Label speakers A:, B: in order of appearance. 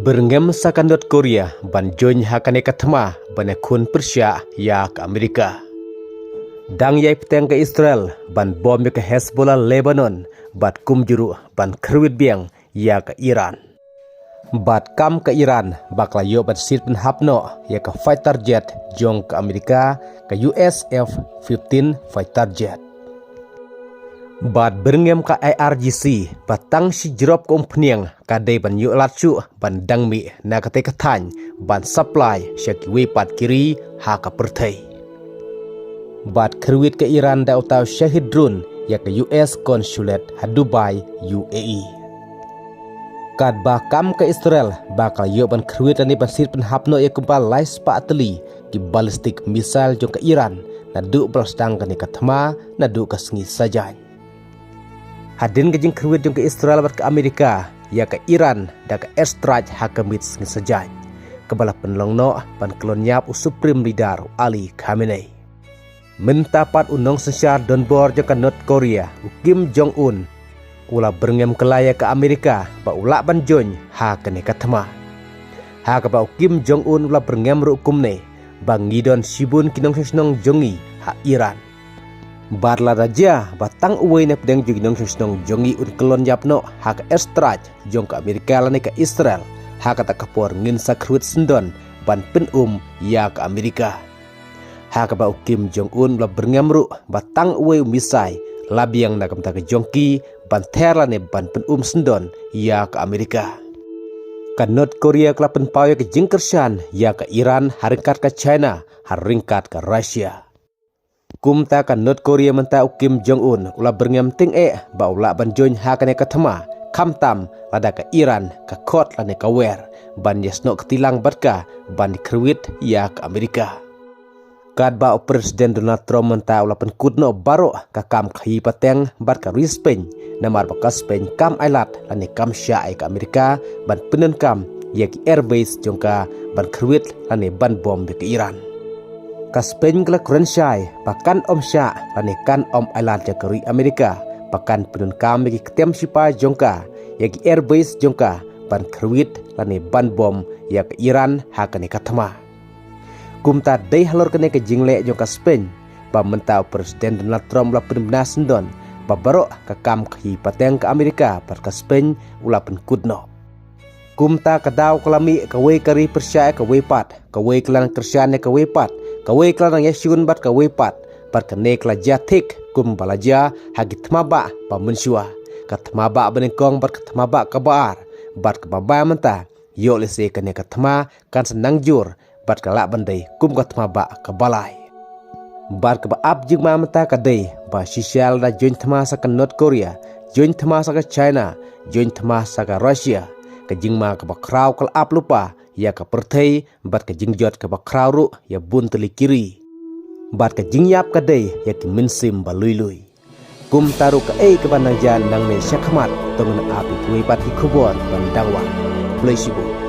A: Berngem sakan North Korea ban join hakane katma ban kun Persia ya ke Amerika. Dang yai peteng ke Israel ban bom ke Hezbollah Lebanon bat kum juru ban kerwit biang ya ke Iran. Bat kam ke Iran bakla yo bat sit pen hapno ya ke fighter jet jong ke Amerika ke US F-15 fighter jet. Bat berngem ka IRGC batang si jerop ko umpniang kadai ban yu latsu ban dangmi na kate katany ban supply syaki wepat kiri ha ka perthai. Bat kerwit ke Iran da utaw syahid drone ya ke US consulate ha Dubai UAE. Kad ba kam ke Israel bakal yu ban kerwit ani ban sir pen hapno ya kumpal lais pa atli ki ballistic missile jong ke Iran na du belastang kani katma na du ka sengi sajai. Hadin kejing kerwit jong ke Israel bat ke Amerika ya ke Iran da ke airstrike hakamit sengi sajai. Kebala penlongno ban kelonyap Supreme Leader Ali Khamenei. Mentapat unong sensyar donbor jong ke North Korea Kim Jong Un ula berngem kelaya ke Amerika ba ula ban join ha kene katma. Ha ka ba Kim Jong Un ula berngem rukumne bang ngidon sibun kinong senong jongi ha Iran. Barla raja batang uwe na pedang juginong senong jongi un kelon yapno ha ke airstrike jong ke Amerika lani ke Israel ha kata kapor ngin sakrut sendon ban pen ya ke Amerika. Ha ka ba Kim Jong Un ula berngem ru batang uwe misai labiang na kamta ke jongki ban terlane ban pen sendon ya ke Amerika. Ka North Korea kelapen pawai ke jingkersan ya ke Iran haringkat ke China haringkat ke Rusia. Kumta ka North Korea menta Kim Jong Un ula berngem ting ba ula ban join ha kane katma kamtam lada ke Iran ka kot lane ka wer ban yesno ketilang batka ban kerwit ya ke Amerika. Kad ba Presiden Donald Trump menta ula pen kudno baro ka kam khi pateng bat ka Spain namar ba ka Spain kam ailat lane kam syai ke Amerika ban penen kam ya ki airbase jongka ban kerwit lane ban bom ke Iran. Ka Spain kala Kurensyai pakan sya lane kan ailat jakari Amerika pakan penen kam ki ketem sipa jongka ya ki airbase jongka ban kerwit lane ban bom ya ke Iran ha kane katma. Kumta dai halor kene ke jingle jong ka Spain ba mentau Presiden Donald Trump la penbena sendon ba baro ka kam khi pateng ke Amerika par ka Spain ula pen kudno. Kumta kadaw kalami ka we kari Persia ka we pat ka we klan Kristiane ka we pat ka we klan Yesyun bat ka we pat par ka ne kla jatik kum balaja hagi tmaba ba mensua ka tmaba benengkong bat ka tmaba ka baar bat ka baba menta yo lese kene ka tma kan senang jur bat ka la bandai kum ka tmaba ka balai. Bat ka ba ab jing ma menta ka dei ba sisial da join tma sa ka North Korea join tma sa ka China join tma sa ka Russia ka jingma ka ba kraw kal ap lupa ya ka perthai bat ka jingjot ka ba kraw ru ya bun teli kiri bat ka jingyap ka dei ya ki minsim ba lui kum taru ka ka banang jan nang ne syakmat tong na api tuwi bat ki khubor ban dangwa plesibo.